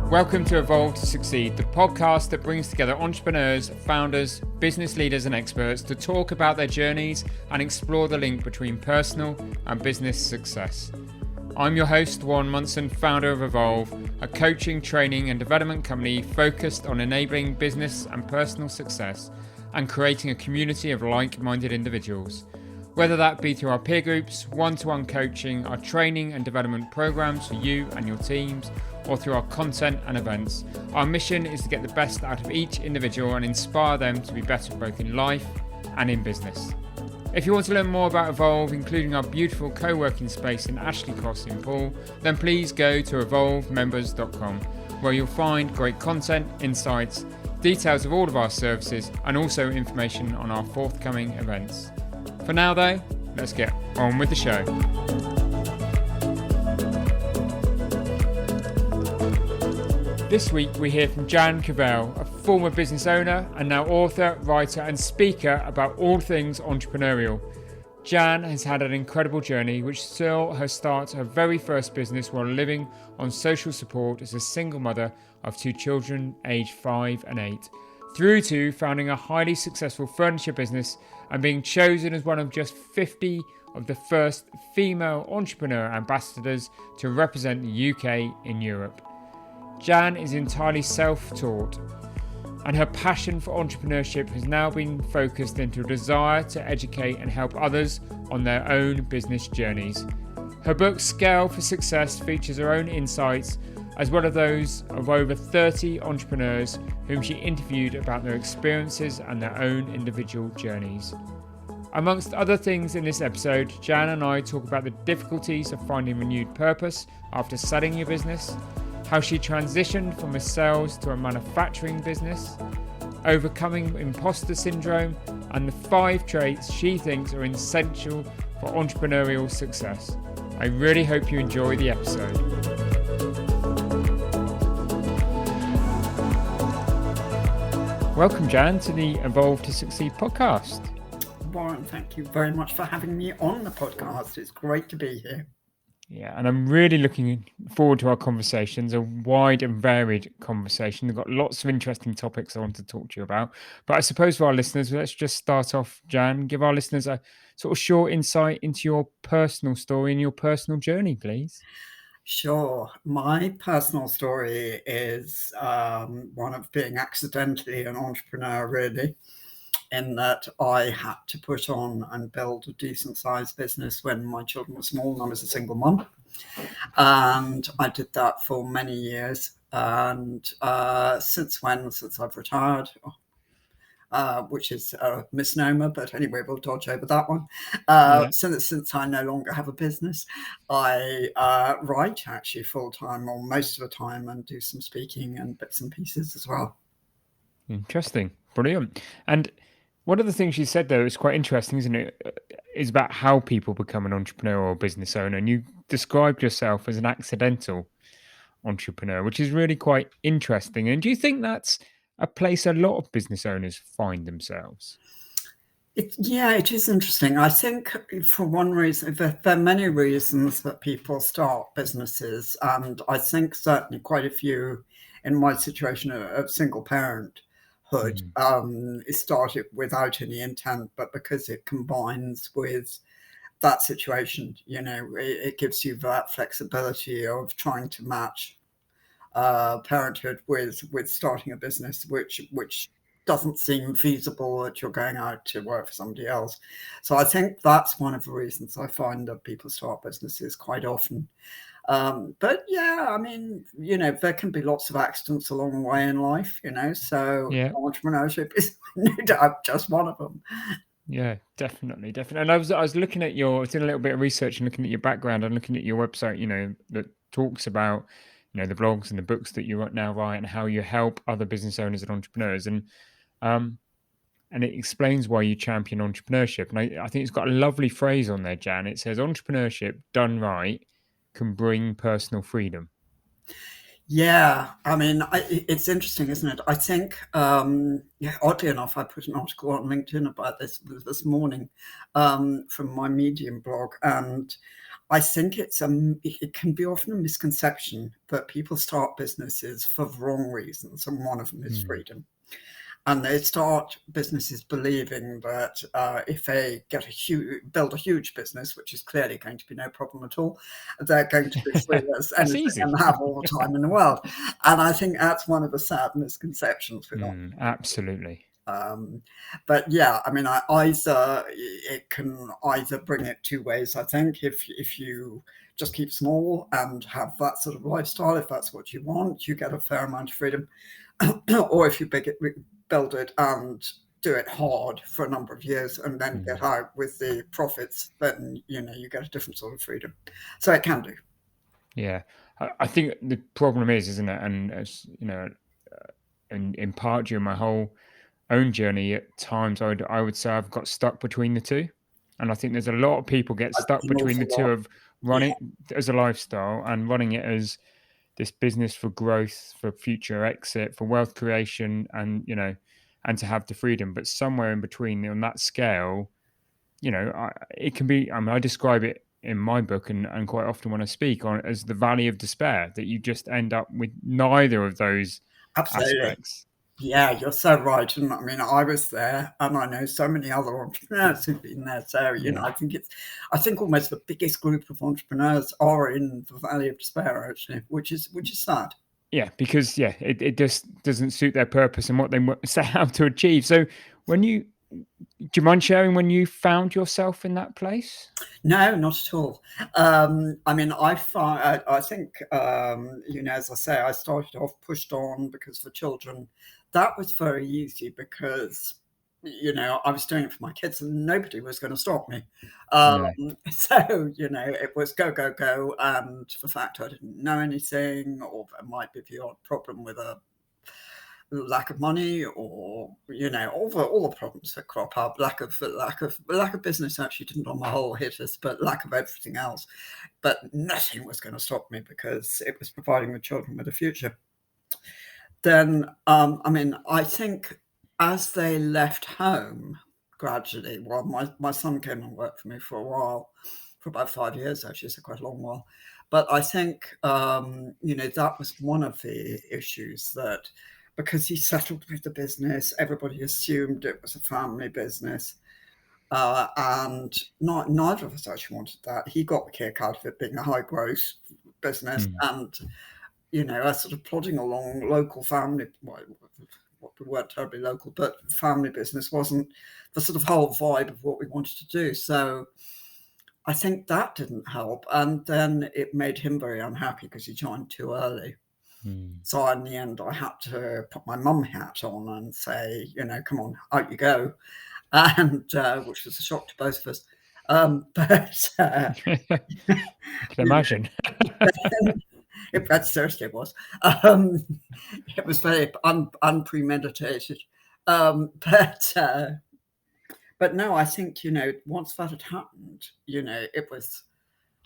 Welcome to Evolve to Succeed, the podcast that brings together entrepreneurs, founders, business leaders and experts to talk about their journeys and explore the link between personal and business success. I'm your host, Warren Munson, founder of Evolve, a coaching, training and development company focused on enabling business and personal success and creating a community of like-minded individuals. Whether that be through our peer groups, one-to-one coaching, our training and development programs for you and your teams, or through our content and events, our mission is to get the best out of each individual and inspire them to be better both in life and in business. If you want to learn more about Evolve, including our beautiful co-working space in Ashley Cross in Poole, then please go to evolvemembers.com, where you'll find great content, insights, details of all of our services, and also information on our forthcoming events. For now though, let's get on with the show. This week we hear from Cavelle, a former business owner and now author, writer and speaker about all things entrepreneurial. Jan has had an incredible journey which saw her start her very first business while living on social support as a single mother of two children aged 5 and 8, through to founding a highly successful furniture business and being chosen as one of just 50 of the first female entrepreneur ambassadors to represent the UK in Europe. Jan is entirely self-taught, and her passion for entrepreneurship has now been focused into a desire to educate and help others on their own business journeys. Her book Scale for Success features her own insights as well as those of over 30 entrepreneurs whom she interviewed about their experiences and their own individual journeys. Amongst other things in this episode, Jan and I talk about the difficulties of finding renewed purpose after selling your business, how she transitioned from a sales to a manufacturing business, overcoming imposter syndrome, and the 5 traits she thinks are essential for entrepreneurial success. I really hope you enjoy the episode. Welcome, Jan, to the Evolve to Succeed podcast. Warren, thank you very much for having me on the podcast. It's great to be here. Yeah, and I'm really looking forward to our conversations, a wide and varied conversation. We've got lots of interesting topics I want to talk to you about. But I suppose for our listeners, let's just start off, Jan, give our listeners a sort of short insight into your personal story and your personal journey, please. Sure. My personal story is one of being accidentally an entrepreneur, really, in that I had to put on and build a decent sized business when my children were small and I was a single mum. And I did that for many years. And since I've retired, which is a misnomer, but anyway, we'll dodge over that one. Since I no longer have a business, I write actually full time or most of the time and do some speaking and bits and pieces as well. Interesting. Brilliant. And one of the things you said, though, is quite interesting, isn't it? Is about how people become an entrepreneur or business owner. And you described yourself as an accidental entrepreneur, which is really quite interesting. And do you think that's a place a lot of business owners find themselves? It is interesting. I think for one reason, there are many reasons that people start businesses. And I think certainly quite a few in my situation of single parent. It started without any intent, but because it combines with that situation, it gives you that flexibility of trying to match parenthood with starting a business, which doesn't seem feasible that you're going out to work for somebody else. So I think that's one of the reasons I find that people start businesses quite often. But yeah, I mean, there can be lots of accidents along the way in life, so entrepreneurship is no doubt just one of them. Yeah, definitely. And I was looking at doing a little bit of research and looking at your background and looking at your website, that talks about, the blogs and the books that you now write and how you help other business owners and entrepreneurs. And it explains why you champion entrepreneurship. And I think it's got a lovely phrase on there, Jan. It says, entrepreneurship done right can bring personal freedom. Yeah, I mean, it's interesting, isn't it? I think, yeah, oddly enough, I put an article on LinkedIn about this morning from my Medium blog, and I think it can be often a misconception that people start businesses for wrong reasons, and one of them is Mm. freedom. And they start businesses believing that if they build a huge business, which is clearly going to be no problem at all, they're going to be free as That's anything easy. and have all the time in the world. And I think that's one of the sad misconceptions with Absolutely. um, but yeah, I mean, it can either bring it two ways. I think if you just keep small and have that sort of lifestyle, if that's what you want, you get a fair amount of freedom. Or if you build it and do it hard for a number of years and then get out with the profits, then you get a different sort of freedom. So it can do. Yeah. I think the problem is, isn't it? And as you know, in part during my whole own journey, at times I would say I've got stuck between the two, and I think there's a lot of people get stuck An between the awful two lot. of Yeah, running as a lifestyle and running it as this business for growth, for future exit, for wealth creation, and to have the freedom. But somewhere in between on that scale, it can be. I mean, I describe it in my book and quite often when I speak on it as the valley of despair, that you just end up with neither of those absolutely. aspects. Yeah, you're so right. And I mean, I was there and I know so many other entrepreneurs who've been there. So, Yeah. I think almost the biggest group of entrepreneurs are in the Valley of Despair, actually, which is sad. Yeah, because it just doesn't suit their purpose and what they set out to achieve. So, when you do you mind sharing when you found yourself in that place? No, not at all. I mean, I think, as I say, I started off pushed on because for children, that was very easy because, I was doing it for my kids and nobody was going to stop me. No. So, it was go, go, go. And the fact I didn't know anything, or there might be the odd problem with a lack of money, or all the problems that crop up, lack of business actually didn't on the whole hit us, but lack of everything else. But nothing was going to stop me because it was providing the children with a future. Then I mean, I think as they left home gradually, well, my son came and worked for me for a while, for about 5 years actually, so quite a long while. But I think that was one of the issues, that because he settled with the business, everybody assumed it was a family business. And neither of us actually wanted that. He got the kick out of it being a high growth business, Mm. and us sort of plodding along, local family. Well, we weren't terribly local, but family business wasn't the sort of whole vibe of what we wanted to do. So I think that didn't help, and then it made him very unhappy because he joined too early. Mm. So in the end, I had to put my mum hat on and say, come on, out you go, and which was a shock to both of us. But I can you imagine. know, that seriously was. Um, it was very unpremeditated. But no, I think once that had happened, it was.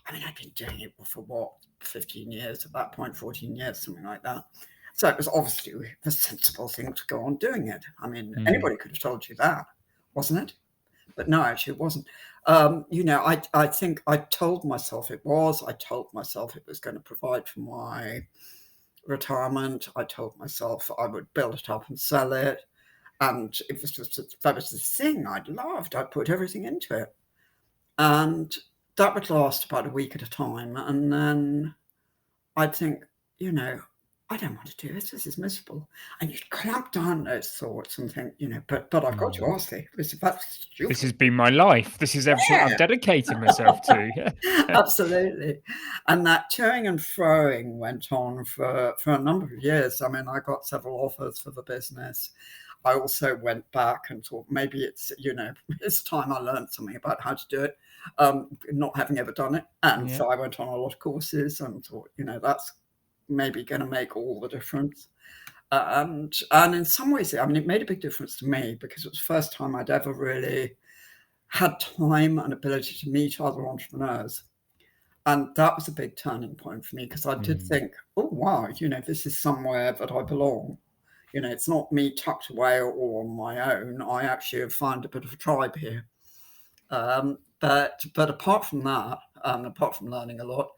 I mean, I'd been doing it for what, 15 years at that point, 14 years, something like that. So it was obviously the sensible thing to go on doing it. I mean, Mm. anybody could have told you that, wasn't it? But no, actually, it wasn't. I think I told myself it was. I told myself it was going to provide for my retirement. I told myself I would build it up and sell it. And it was just, that was the thing I'd loved. I put everything into it. And that would last about a week at a time. And then I'd think, you know, I don't want to do this. This is miserable. And you'd clamp down those thoughts and think, but I've got to Mm. ask you, that's This stupid. has been my life. This is everything I've Yeah, dedicated myself to. absolutely. And that toing and froing went on for a number of years. I mean, I got several offers for the business. I also went back and thought maybe it's time I learned something about how to do it, not having ever done it. And Yeah. so I went on a lot of courses and thought, that's maybe going to make all the difference. And in some ways, I mean, it made a big difference to me because it was the first time I'd ever really had time and ability to meet other entrepreneurs. And that was a big turning point for me because I did think, oh, wow, this is somewhere that I belong. It's not me tucked away or on my own. I actually have found a bit of a tribe here. But apart from that, apart from learning a lot,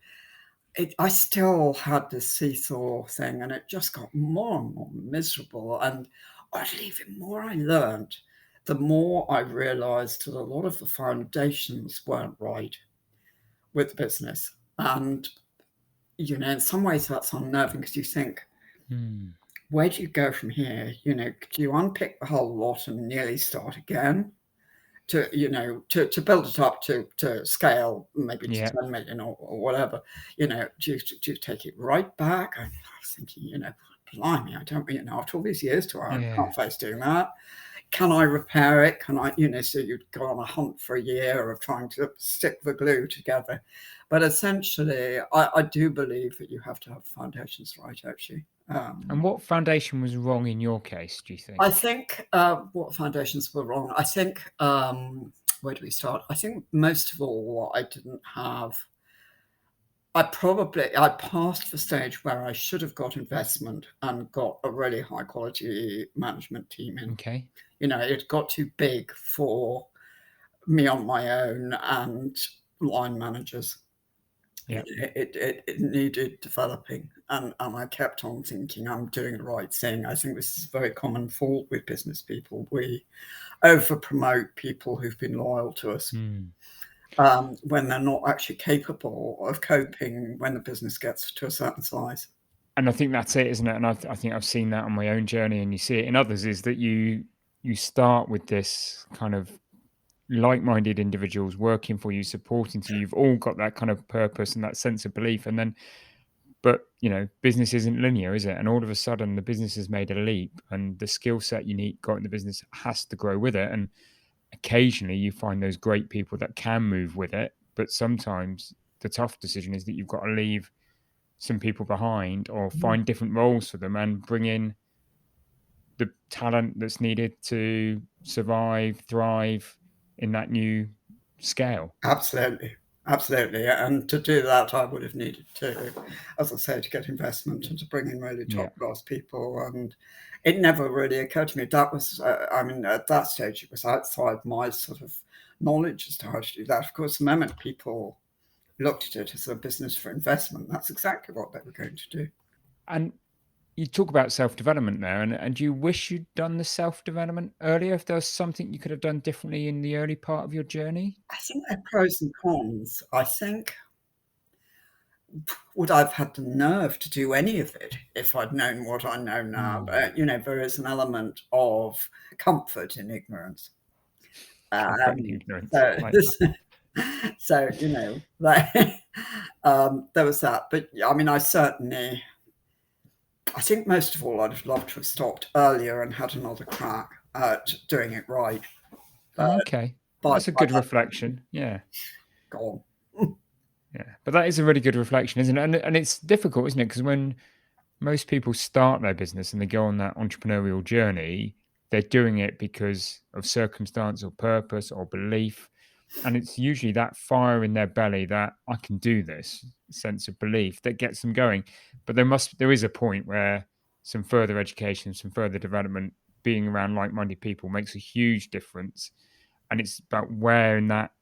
I still had this seesaw thing, and it just got more and more miserable. And oddly, the more I learned, the more I realized that a lot of the foundations weren't right with the business. And, in some ways that's unnerving because you think, where do you go from here? Do you unpick the whole lot and nearly start again? To build it up to scale, maybe to Yeah. 10 million or whatever, do you take it right back? I was thinking, blimey, I don't, after all these years, I can't face doing that. Can I repair it? Can I, so you'd go on a hunt for a year of trying to stick the glue together. But essentially, I do believe that you have to have foundations right, actually. And what foundation was wrong in your case, do you think? I think what foundations were wrong. I think where do we start? I think most of all, I didn't have. I passed the stage where I should have got investment and got a really high quality management team in. Okay. It got too big for me on my own and line managers. Yeah. It needed developing, and I kept on thinking I'm doing the right thing. I think this is a very common fault with business people. We over promote people who've been loyal to us when they're not actually capable of coping when the business gets to a certain size. And I think that's it, isn't it? And I think I've seen that on my own journey, and you see it in others, is that you start with this kind of like-minded individuals working for you, supporting to you. You've all got that kind of purpose and that sense of belief, and then, but business isn't linear, is it? And all of a sudden, the business has made a leap, and the skill set you got in the business has to grow with it. And occasionally, you find those great people that can move with it, but sometimes the tough decision is that you've got to leave some people behind or find different roles for them and bring in the talent that's needed to survive, thrive in that new scale. Absolutely. Absolutely. And to do that, I would have needed to, as I say, to get investment and to bring in really Yeah. top class people. And it never really occurred to me. That was, at that stage, it was outside my sort of knowledge as to how to do that. Of course, the moment people looked at it as a business for investment, that's exactly what they were going to do. And you talk about self-development there, and you wish you'd done the self-development earlier, if there was something you could have done differently in the early part of your journey? I think there are pros and cons. I think would I've had the nerve to do any of it if I'd known what I know now? But, there is an element of comfort in ignorance. Comfort in ignorance. So, I like that. so there was that. But I think most of all, I'd have loved to have stopped earlier and had another crack at doing it right. Okay. But That's a good reflection. Yeah. gone. Yeah. But that is a really good reflection, isn't it? And it's difficult, isn't it? Because when most people start their business and they go on that entrepreneurial journey, they're doing it because of circumstance or purpose or belief. And it's usually that fire in their belly, that I can do this sense of belief, that gets them going. But there is a point where some further education, some further development, being around like-minded people makes a huge difference. And it's about where in that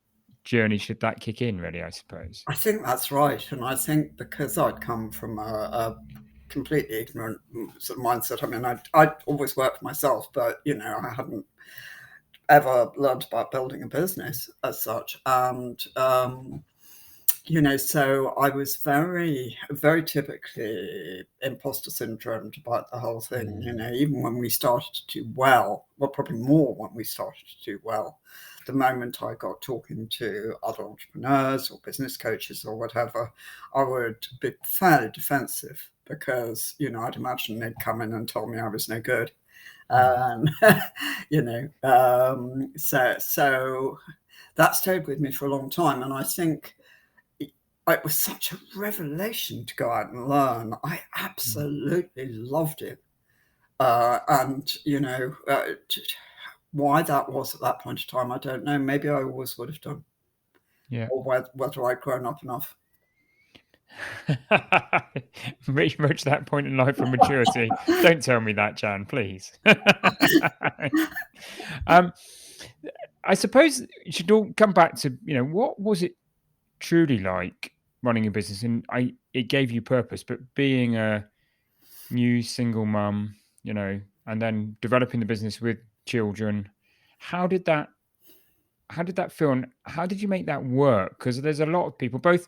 journey should that kick in, really, I suppose. I think that's right. And I think because I'd come from a completely ignorant sort of mindset, I'd always worked for myself, but, I hadn't ever learned about building a business as such. And, so I was very, very typically imposter syndrome about the whole thing. Even when we started to do well, probably more when we started to do well, the moment I got talking to other entrepreneurs or business coaches or whatever, I would be fairly defensive because, I'd imagine they'd come in and tell me I was no good. So that stayed with me for a long time. And I think it was such a revelation to go out and learn. I absolutely loved it. Why that was at that point in time, I don't know. Maybe I always would have done. Yeah. Or whether I'd grown up enough. Reach that point in life of maturity. Don't tell me that, Jan, please. um, I suppose it should all come back to, what was it truly like running a business? And it gave you purpose, but being a new single mum, and then developing the business with children, how did that feel, and how did you make that work? Because there's a lot of people, both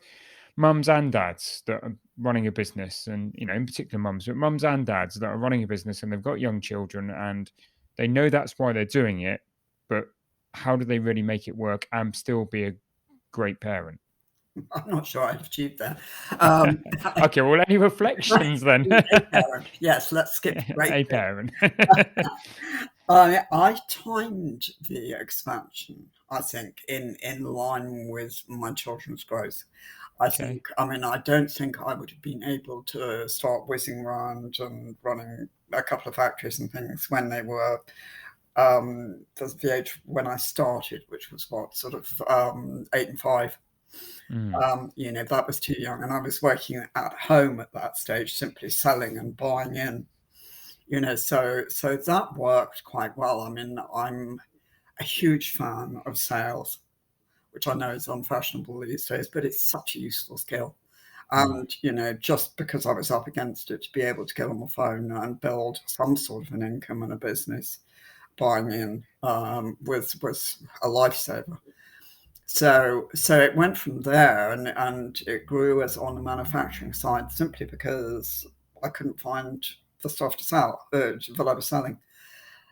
mums and dads, that are running a business, and in particular mums, but mums and dads that are running a business and they've got young children and they know that's why they're doing it, but how do they really make it work and still be a great parent? I'm not sure I've achieved that. Um, Okay, well, any reflections then? a parent. Yes, let's skip great A bit. parent. I timed the expansion, I think, in line with my children's growth. Okay. I don't think I would have been able to start whizzing around and running a couple of factories and things when they were the age when I started, which was sort of 8 and 5. That was too young, and I was working at home at that stage, simply selling and buying in. So that worked quite well. I mean, I'm a huge fan of sales, which I know is unfashionable these days, but it's such a useful skill. And, just because I was up against it, to be able to get on the phone and build some sort of an income and a business buying in was a lifesaver. So it went from there, and it grew as on the manufacturing side simply because I couldn't find the stuff to sell that I was selling.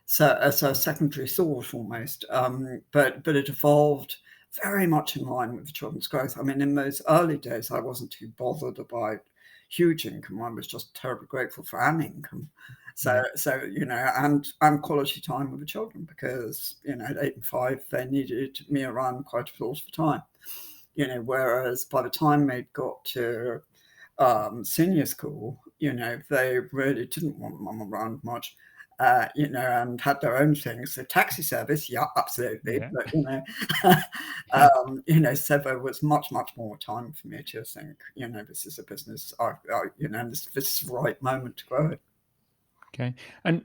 So as a secondary thought almost, but it evolved very much in line with the children's growth. I mean, in those early days, I wasn't too bothered about huge income. I was just terribly grateful for an income. And quality time with the children, because at 8 and 5 they needed me around quite a lot of the time. Whereas by the time they'd got to senior school, they really didn't want mum around much. And had their own things. The taxi service, yeah, absolutely. Yeah. But, so there was much, much more time for me to think, this is a business, this is the right moment to grow it. Okay. And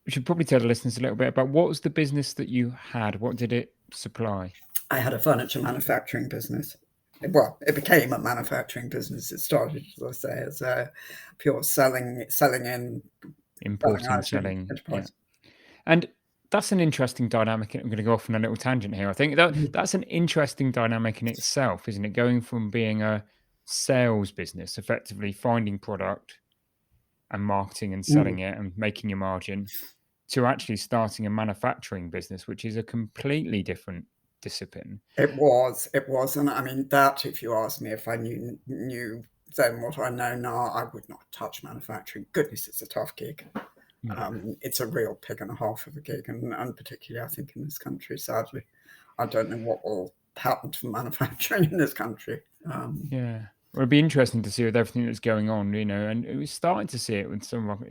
we should probably tell the listeners a little bit about what was the business that you had? What did it supply? I had a furniture manufacturing business. Well, it became a manufacturing business. It started, as I say, as a pure selling in, Importing, selling. Yeah. And that's an interesting dynamic. I'm going to go off on a little tangent here. I think that's an interesting dynamic in itself, isn't it? Going from being a sales business, effectively finding product and marketing and selling it and making your margin, to actually starting a manufacturing business, which is a completely different discipline. It was. And I mean, that, if you ask me if I knew then what I know now, I would not touch manufacturing. Goodness, it's a tough gig. It's a real pig and a half of a gig, and particularly, I think, in this country, sadly. I don't know what will happen to manufacturing in this country. Yeah. Well, it'd be interesting to see with everything that's going on, and it was starting to see it with some of,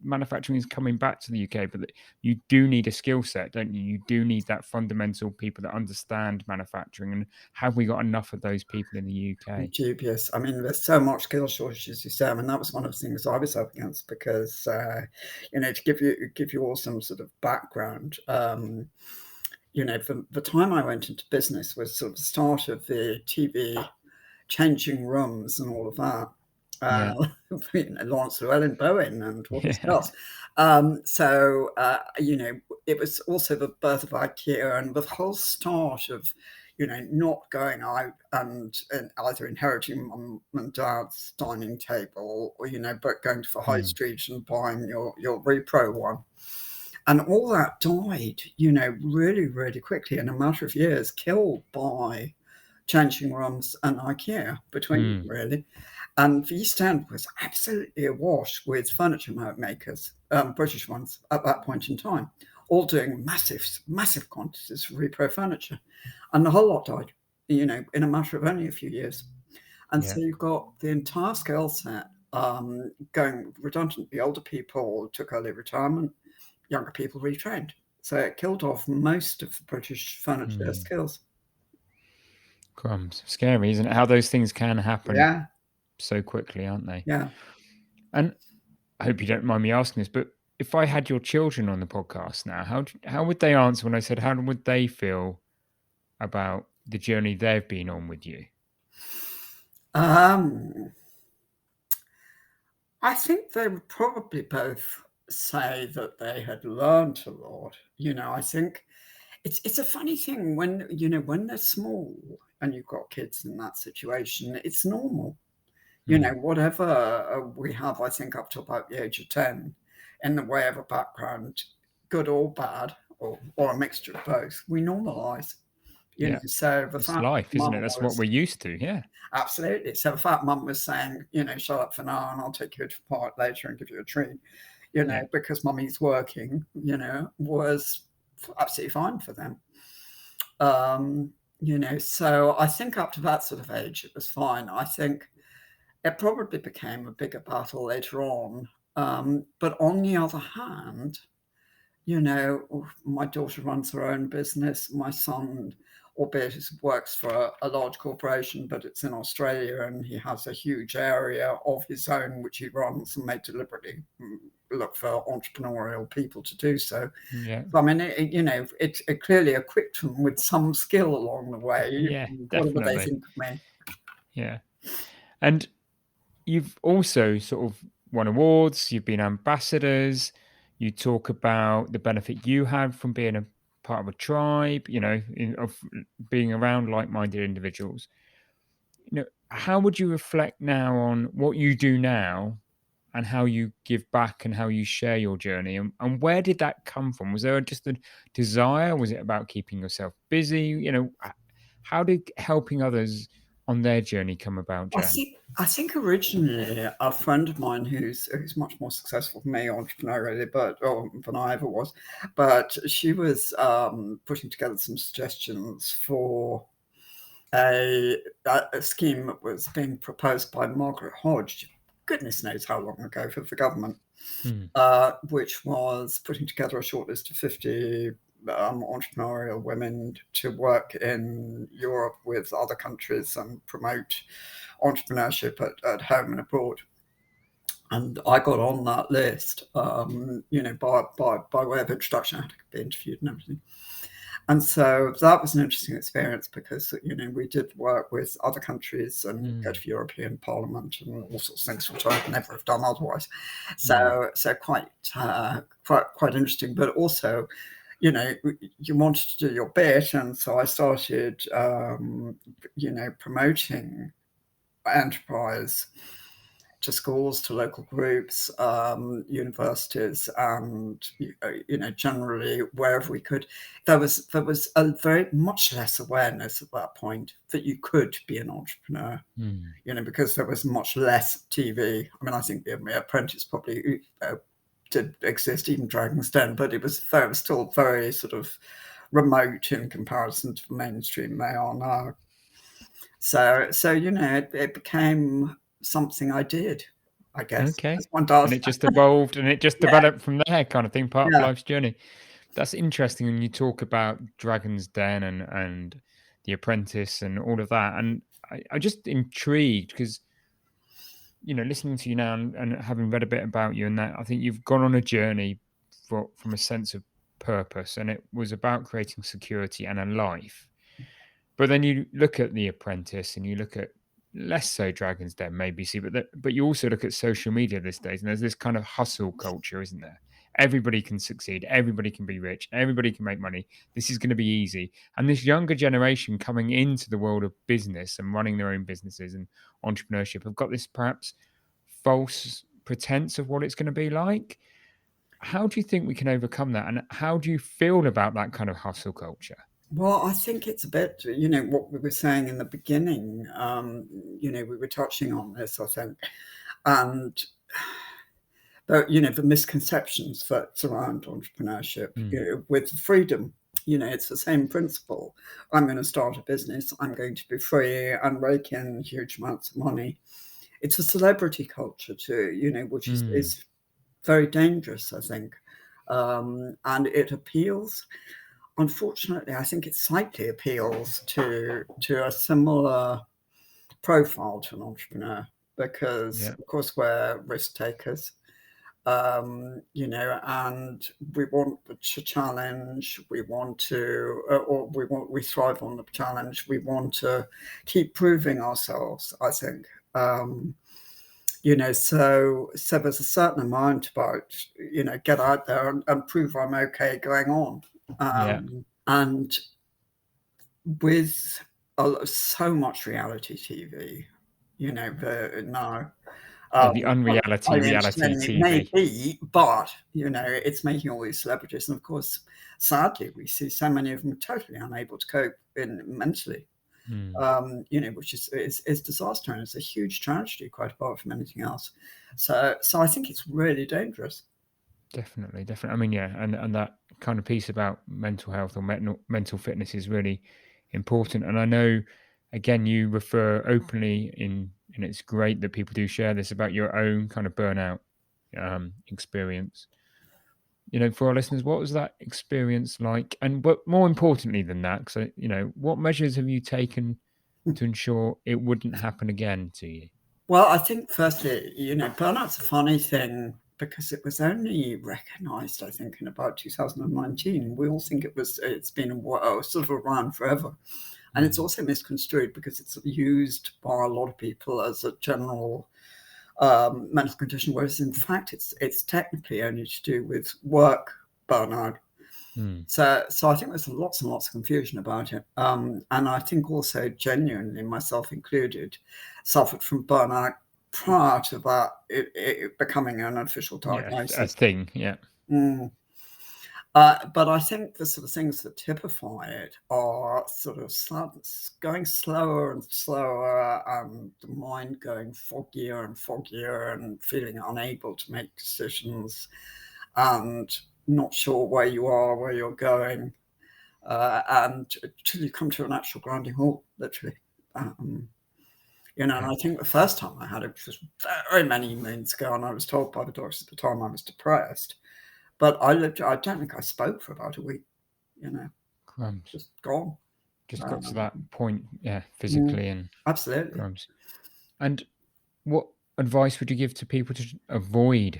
manufacturing is coming back to the UK, but you do need a skill set, don't you? You do need that fundamental people that understand manufacturing. And have we got enough of those people in the UK? Dubious. I mean, there's so much skill shortages, you say. I mean, that was one of the things I was up against because, to give you all some sort of background, the time I went into business was sort of the start of the TV changing rooms and all of that. Lawrence Llewellyn-Bowen and all this else. It was also the birth of IKEA and the whole start of, not going out and either inheriting mum and dad's dining table or, but going to the high street and buying your repro one. And all that died, really, really quickly in a matter of years, killed by changing rooms and IKEA between them, really. And the East End was absolutely awash with furniture makers, British ones, at that point in time, all doing massive quantities of repro furniture. And the whole lot died, in a matter of only a few years. And so you've got the entire skill set going redundant. The older people took early retirement, younger people retrained. So it killed off most of the British furniture skills. Crumbs. Scary, isn't it? How those things can happen. Yeah. so quickly, aren't they? Yeah. And I hope you don't mind me asking this, but if I had your children on the podcast now, how would they answer when I said how would they feel about the journey they've been on with you? Um, I think they would probably both say that they had learned a lot. I think it's a funny thing when when they're small and you've got kids in that situation, it's normal. Mm, Whatever we have, I think up to about the age of 10, in the way of a background, good or bad, or a mixture of both, we normalize. yeah, So the it's fact life, isn't mum it? That's what was we're used to. Yeah, absolutely. So the fact mum was saying, shut up for now and I'll take you to the park later and give you a treat, yeah, because mummy's working, was absolutely fine for them. So I think up to that sort of age, it was fine. I think it probably became a bigger battle later on. But on the other hand, my daughter runs her own business. My son, albeit he works for a large corporation, but it's in Australia, and he has a huge area of his own which he runs and may deliberately look for entrepreneurial people to do so. yeah, So, I mean, it clearly equipped them with some skill along the way, yeah, whatever they definitely. think of me. Yeah, and you've also sort of won awards. You've been ambassadors. You talk about the benefit you had from being a part of a tribe. Of being around like-minded individuals. How would you reflect now on what you do now and how you give back and how you share your journey? And where did that come from? Was there just a desire? Was it about keeping yourself busy? How did helping others on their journey come about, Jan? I think originally a friend of mine who's much more successful than me entrepreneurially, than I ever was, but she was putting together some suggestions for a, a scheme that was being proposed by Margaret Hodge, goodness knows how long ago, for the government, Hmm. which was putting together a shortlist of 50 entrepreneurial women to work in Europe with other countries and promote entrepreneurship at home and abroad. And I got on that list, by way of introduction. I had to be interviewed and everything. And so that was an interesting experience because, we did work with other countries and go Hmm. to European Parliament and all sorts of things which I'd never have done otherwise. Hmm. So quite interesting, but also, you wanted to do your bit. And so I started, promoting enterprise to schools, to local groups, universities, and generally wherever we could. There was a very much less awareness at that point that you could be an entrepreneur. Hmm. Because there was much less TV. I mean, I think The Apprentice probably did exist, even Dragon's Den, but it was still very sort of remote in comparison to the mainstream they are now. So it became something I did, I guess, Okay. as one And does. it just evolved and it just Yeah, developed from there, kind of thing, part of yeah. life's journey. That's interesting when you talk about Dragon's Den and The Apprentice and all of that. And I'm just intrigued because, listening to you now and having read a bit about you and that, I think you've gone on a journey from a sense of purpose, and it was about creating security and a life. But then you look at The Apprentice and you look at less so Dragon's Den, maybe see, but you also look at social media these days, and there's this kind of hustle culture, isn't there? Everybody can succeed, everybody can be rich, everybody can make money. This is going to be easy. And this younger generation coming into the world of business and running their own businesses and entrepreneurship have got this perhaps false pretense of what it's going to be like. How do you think we can overcome that? And how do you feel about that kind of hustle culture? Well, I think it's a bit, what we were saying in the beginning. We were touching on this, I think, and the misconceptions that surround entrepreneurship, Mm, with freedom. It's the same principle. I'm going to start a business. I'm going to be free and rake in huge amounts of money. It's a celebrity culture too, which is, mm, is very dangerous, I think. And it appeals, unfortunately, I think it slightly appeals to a similar profile to an entrepreneur. because, Yeah. of course, we're risk takers. And we want the challenge. We want to, we thrive on the challenge. We want to keep proving ourselves, I think. So there's a certain amount about, get out there and prove I'm okay going on. Yeah. And with so much reality TV, now. Yeah. The Highly reality entertaining it may TV. be, but it's making all these celebrities, and of course, sadly, we see so many of them totally unable to cope mentally, which is disaster, and it's a huge tragedy, quite apart from anything else. So I think it's really dangerous. Definitely, definitely. I mean, yeah, and that kind of piece about mental health or mental fitness is really important. And I know, again, you refer openly and it's great that people do share this about your own kind of burnout experience. For our listeners, what was that experience like? And but more importantly than that, because what measures have you taken to ensure it wouldn't happen again to you? Well, I think firstly, burnout's a funny thing because it was only recognised, I think, in about 2019. We all think it's been sort of around forever. And it's also misconstrued because it's used by a lot of people as a general mental condition, whereas in fact it's technically only to do with work burnout. So I think there's lots and lots of confusion about it. And I think also genuinely, myself included, suffered from burnout prior to that it becoming an official Yeah, a diagnosis. thing. Yeah. Mm. But I think the sort of things that typify it are sort of going slower and slower, and the mind going foggier and foggier, and feeling unable to make decisions, and not sure where you are, where you're going, and till you come to an actual grounding halt, literally. And I think the first time I had it was very many moons ago, and I was told by the doctors at the time I was depressed. But I don't think I spoke for about a week, Crumbs. just gone. Just got to Um, that point, yeah, mm, physically and Absolutely. crumbs. And what advice would you give to people to avoid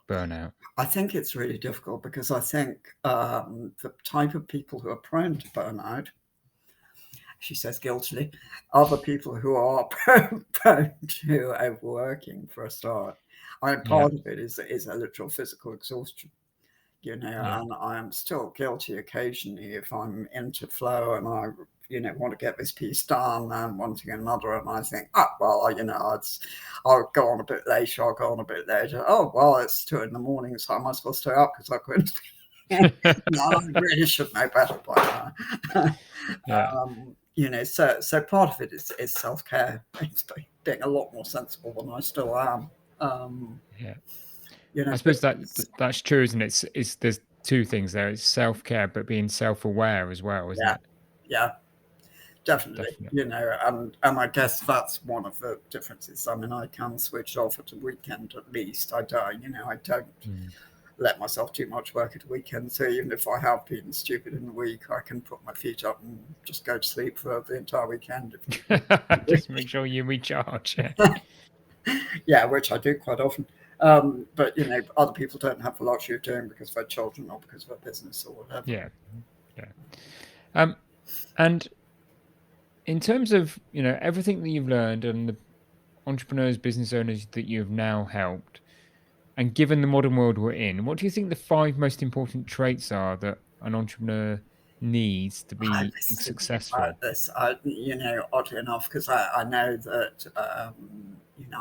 burnout? I think it's really difficult because I think the type of people who are prone to burnout, she says guiltily, are the people who are prone to overworking for a start. Yeah, Part of it is a literal physical exhaustion. yeah, And I am still guilty occasionally if I'm into flow and I, want to get this piece done and wanting another, and I think, I'll go on a bit later, I'll go on a bit later. Oh, well, it's 2 a.m, so I might as well stay up because I couldn't. No, I really should know better by now. yeah, So part of it is self-care. It's being a lot more sensible than I still am. yeah. I But suppose that's true, isn't it? It's there's two things there. It's self care, but being self aware as well, isn't yeah, it? yeah. Definitely, Definitely. and I guess that's one of the differences. I mean, I can switch off at a weekend at least. I don't Mm. let myself too much work at a weekend. So even if I have been stupid in the week, I can put my feet up and just go to sleep for the entire weekend. Just make sure you recharge. Yeah, Yeah, which I do quite often. But other people don't have the luxury of doing because of their children or because of their business or whatever. yeah, yeah. And in terms of everything that you've learned and the entrepreneurs, business owners that you've now helped, and given the modern world we're in, what do you think the five most important traits are that an entrepreneur needs to I be was thinking successful? about this, oddly enough, because I know that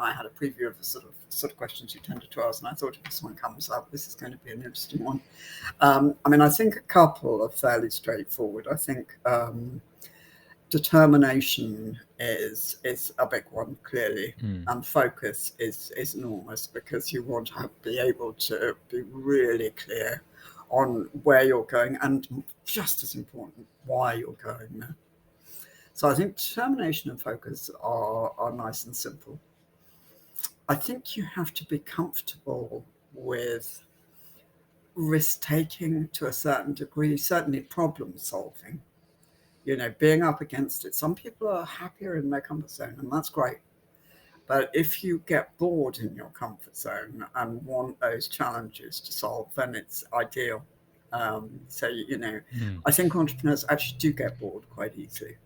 I had a preview of the sort of questions you tended to ask, and I thought if this one comes up, this is going to be an interesting one. I mean, I think a couple are fairly straightforward. I think determination is a big one, clearly, Mm, and focus is enormous because you want to be able to be really clear on where you're going, and just as important, why you're going there. So I think determination and focus are nice and simple. I think you have to be comfortable with risk taking to a certain degree, certainly problem solving, being up against it. Some people are happier in their comfort zone, and that's great. But if you get bored in your comfort zone and want those challenges to solve, then it's ideal. So, I think entrepreneurs actually do get bored quite easily.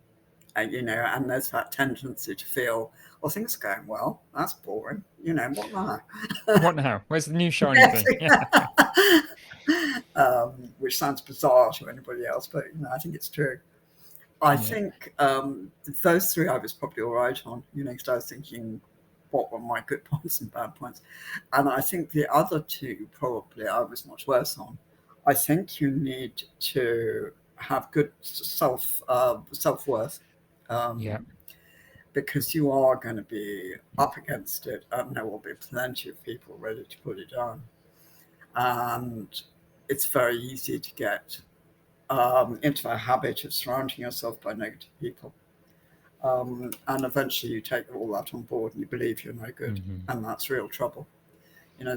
And there's that tendency to feel, well, things are going well. That's boring. What now? What now? Where's the new shiny thing? Which sounds bizarre to anybody else, but I think it's true. I think those three I was probably all right on, because I was thinking what were my good points and bad points. And I think the other two probably I was much worse on. I think you need to have good self-worth, because you are going to be up against it, and there will be plenty of people ready to put it down. And it's very easy to get into a habit of surrounding yourself by negative people. And eventually you take all that on board and you believe you're no good. And that's real trouble.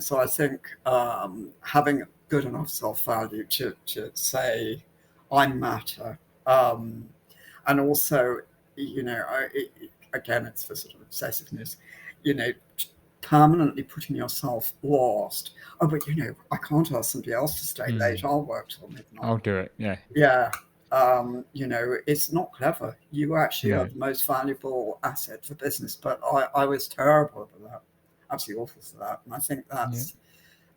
So I think having good enough self-value to say, I matter. And also, again, it's the sort of obsessiveness, permanently putting yourself last. Oh, but I can't ask somebody else to stay late. I'll work till midnight. I'll do it. Yeah. It's not clever. You actually are the most valuable asset for business. But I was terrible at that. Absolutely awful for that. And I think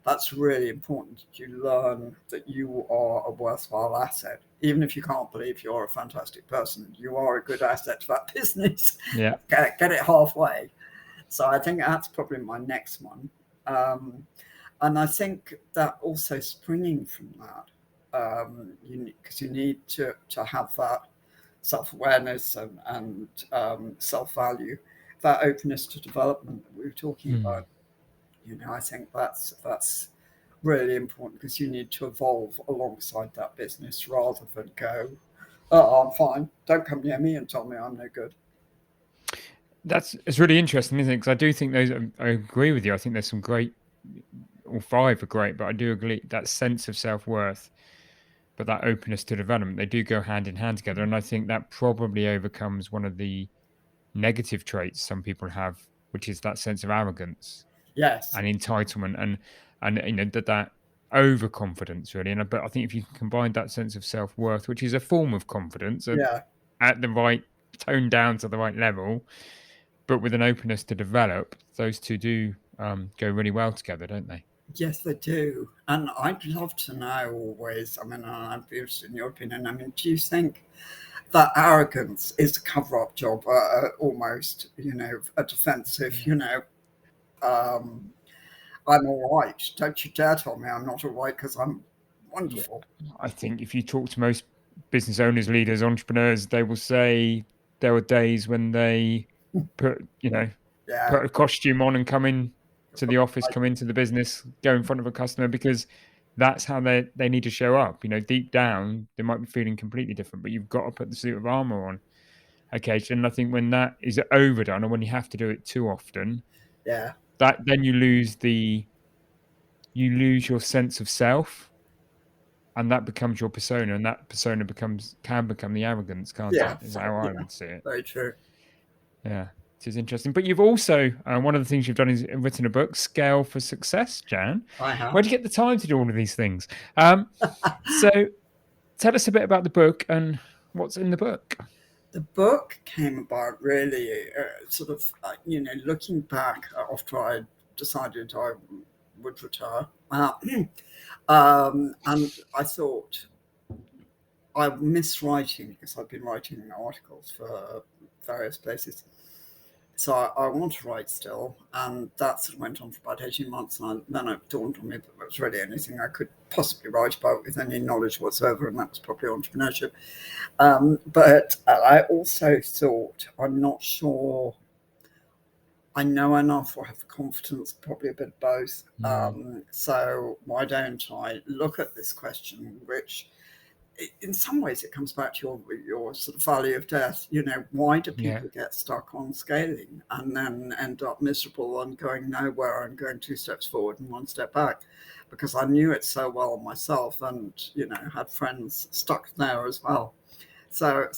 that's really important. You learn that you are a worthwhile asset. Even if you can't believe you're a fantastic person, you are a good asset to that business. Yeah. Get it halfway. So I think that's probably my next one. And I think that also springing from that, because you need to have that self-awareness and self-value, that openness to development that we were talking about. I think that's really important, because you need to evolve alongside that business rather than go, oh, I'm fine, don't come near me and tell me I'm no good. It's really interesting, isn't it? Because I do think I agree with you. I think there's some great, all five are great, but I do agree that sense of self-worth, but that openness to development, they do go hand in hand together. And I think that probably overcomes one of the negative traits some people have, which is that sense of arrogance. Yes. And entitlement and that overconfidence, really. But I think if you can combine that sense of self-worth, which is a form of confidence at the right tone down to the right level, but with an openness to develop, those two do go really well together, don't they? Yes, they do. And I'd love to know always, I'd be interested in your opinion. Do you think that arrogance is a cover-up job, almost, a defensive, I'm all right. Don't you dare tell me I'm not all right, because I'm wonderful. Yeah. I think if you talk to most business owners, leaders, entrepreneurs, they will say there were days when they put a costume on and come in to the office, come into the business, go in front of a customer, because that's how they need to show up. Deep down, they might be feeling completely different, but you've got to put the suit of armor on occasion. And I think when that is overdone, or when you have to do it too often, that then you lose your sense of self, and that becomes your persona, and that persona can become the arrogance, can't it? Is how I would see it. Very true. Yeah, it is interesting. But you've also, one of the things you've done is written a book, Scale for Success, Jan. I have. Where do you get the time to do all of these things? So tell us a bit about the book and what's in the book. The book came about really sort of, looking back after I decided I would retire. And I thought I miss writing, because I've been writing articles for various places. So I want to write still, and that sort of went on for about 18 months, and then it dawned on me that there was really anything I could possibly write about with any knowledge whatsoever, and that was probably entrepreneurship. But I also thought, I'm not sure I know enough or have the confidence, probably a bit of both. So why don't I look at this question, which in some ways it comes back to your sort of valley of death. Why do people get stuck on scaling and then end up miserable and going nowhere and going 2 steps forward and 1 step back? Because I knew it so well myself, and had friends stuck there as well. So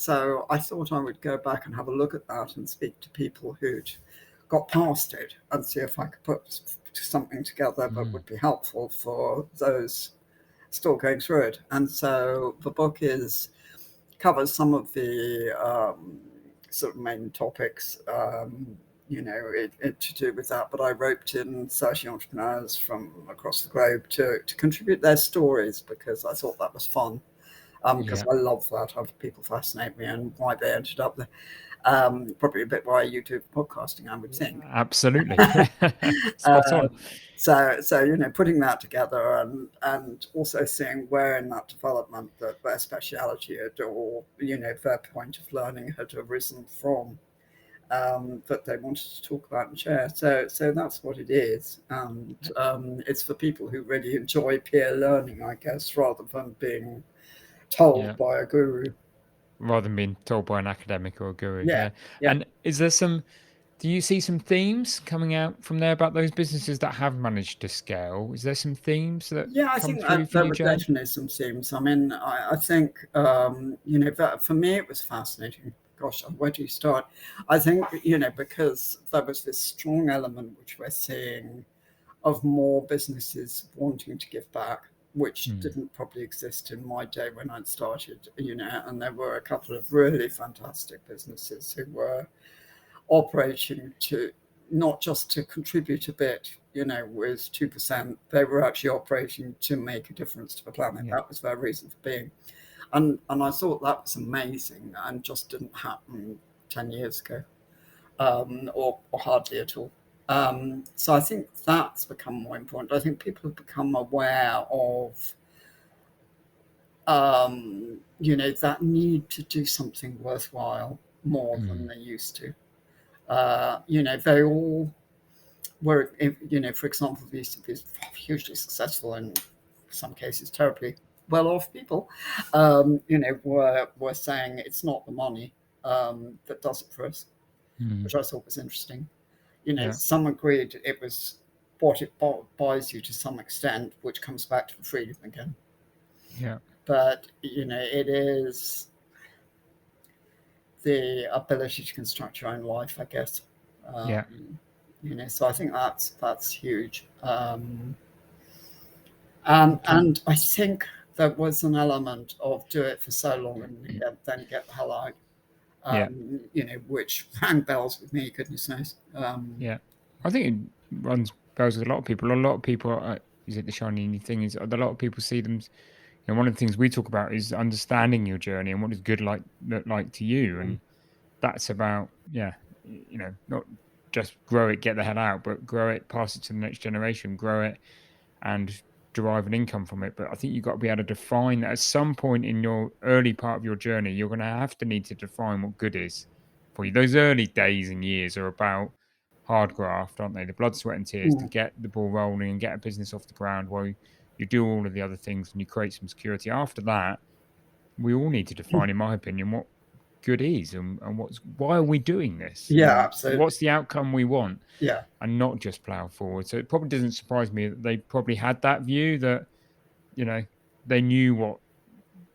I thought I would go back and have a look at that and speak to people who'd got past it and see if I could put something together that would be helpful for those still going through it. And so the book covers some of the sort of main topics, to do with that. But I roped in 30 entrepreneurs from across the globe to contribute their stories, because I thought that was fun. Because I love that. Other people fascinate me, and why they ended up there. Probably a bit why you do podcasting, I would think. Absolutely. Spot on. So putting that together, and also seeing where in that development that their speciality had, or their point of learning had arisen from, that they wanted to talk about and share. So that's what it is, and it's for people who really enjoy peer learning, I guess, rather than being told by a guru. Rather than being told by an academic or a guru. Yeah. And do you see some themes coming out from there about those businesses that have managed to scale? Is there some themes that I come think through for there you, were Jan? definitely some themes. I mean, I think, that for me, it was fascinating. Gosh, where do you start? I think, because there was this strong element which we're seeing of more businesses wanting to give back, which didn't probably exist in my day when I'd started, and there were a couple of really fantastic businesses who were operating to not just to contribute a bit, with 2%, they were actually operating to make a difference to the planet. That was their reason for being. And I thought that was amazing, and just didn't happen 10 years ago, or hardly at all. So I think that's become more important. I think people have become aware of, that need to do something worthwhile more than they used to. They all were, for example, these hugely successful and some cases terribly well-off people, were saying it's not the money that does it for us, which I thought was interesting. Some agreed it was what it buys you to some extent, which comes back to the freedom again. Yeah. But, it is the ability to construct your own life, I guess. So I think that's huge. And I think there was an element of do it for so long and then get the hell out. Which rang bells with me, goodness knows. I think it runs bells with a lot of people. A lot of people, is it the shiny new thing? Is a lot of people see them. One of the things we talk about is understanding your journey and what does good look like to you, and that's about not just grow it, get the hell out, but grow it, pass it to the next generation, grow it, and derive an income from it. But I think you've got to be able to define that at some point in your early part of your journey, you're going to need to define what good is for you. Those early days and years are about hard graft, aren't they? The blood, sweat, and tears to get the ball rolling and get a business off the ground while you do all of the other things and you create some security. After that, we all need to define, in my opinion, what good is and why are we doing this? Yeah, And absolutely. what's the outcome we want? Yeah. And not just plow forward. So it probably doesn't surprise me that they probably had that view that, they knew what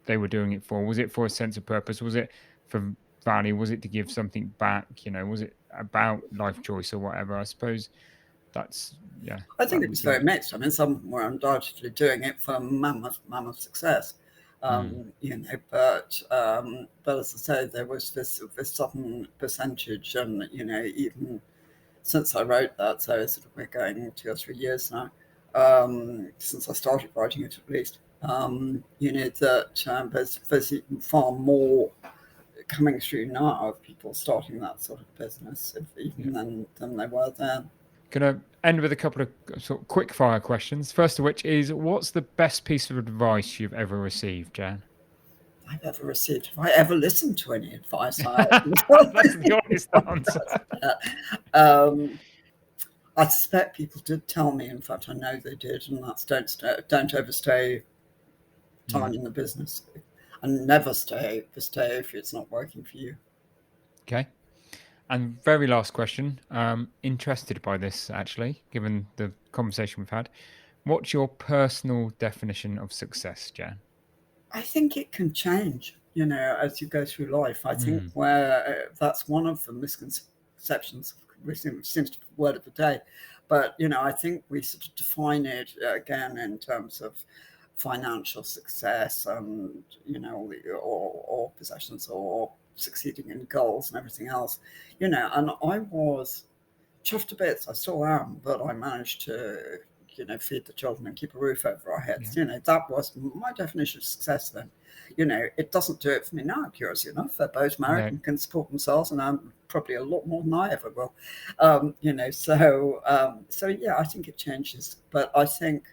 they were doing it for. Was it for a sense of purpose? Was it for value? Was it to give something back? Was it about life choice or whatever? I suppose that's, I think that it would was be very mixed. I mean, some were undoubtedly doing it for mammoth success. But as I say, there was this sudden percentage, and even since I wrote that, so sort of we're going 2 or 3 years now, since I started writing it at least. That there's even far more coming through now of people starting that sort of business, than there were then. Gonna end with a couple of sort of quick fire questions. First of which is, what's the best piece of advice you've ever received, Jan? I've ever received. Have I ever listened to any advice? That's the honest answer. I suspect people did tell me. In fact, I know they did, and that's don't overstay time in the business, and never stay if it's not working for you. Okay. And very last question. Interested by this, actually, given the conversation we've had. What's your personal definition of success, Jan? I think it can change, as you go through life. I think where that's one of the misconceptions seems to be the word of the day. But, I think we sort of define it again in terms of financial success and, or possessions or succeeding in goals and everything else, and I was chuffed to bits. I still am, that I managed to, feed the children and keep a roof over our heads. That was my definition of success then. It doesn't do it for me now, curiously enough. They're both married and can support themselves, and I'm probably a lot more than I ever will. So yeah, I think it changes. But I think,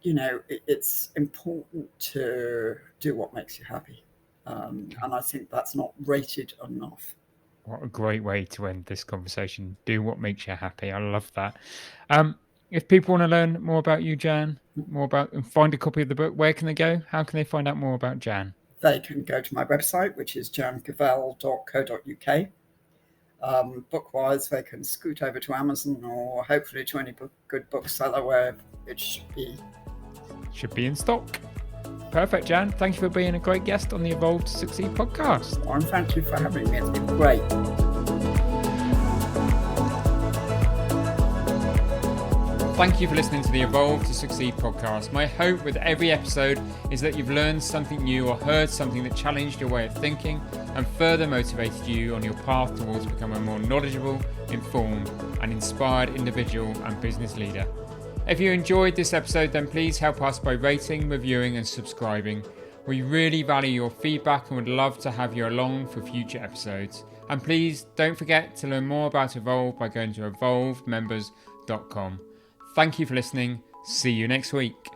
it's important to do what makes you happy. And I think that's not rated enough. What a great way to end this conversation. Do what makes you happy. I love that. If people want to learn more about you, Jan, and find a copy of the book, where can they go? How can they find out more about Jan? They can go to my website, which is jancavelle.co.uk. Book-wise, they can scoot over to Amazon or hopefully to any good bookseller where it should be. Should be in stock. Perfect, Jan. Thank you for being a great guest on the Evolve to Succeed podcast. And thank you for having me. It's been great. Thank you for listening to the Evolve to Succeed podcast. My hope with every episode is that you've learned something new or heard something that challenged your way of thinking and further motivated you on your path towards becoming a more knowledgeable, informed, and inspired individual and business leader. If you enjoyed this episode, then please help us by rating, reviewing, and subscribing. We really value your feedback and would love to have you along for future episodes. And please don't forget to learn more about Evolve by going to evolvemembers.com. Thank you for listening. See you next week.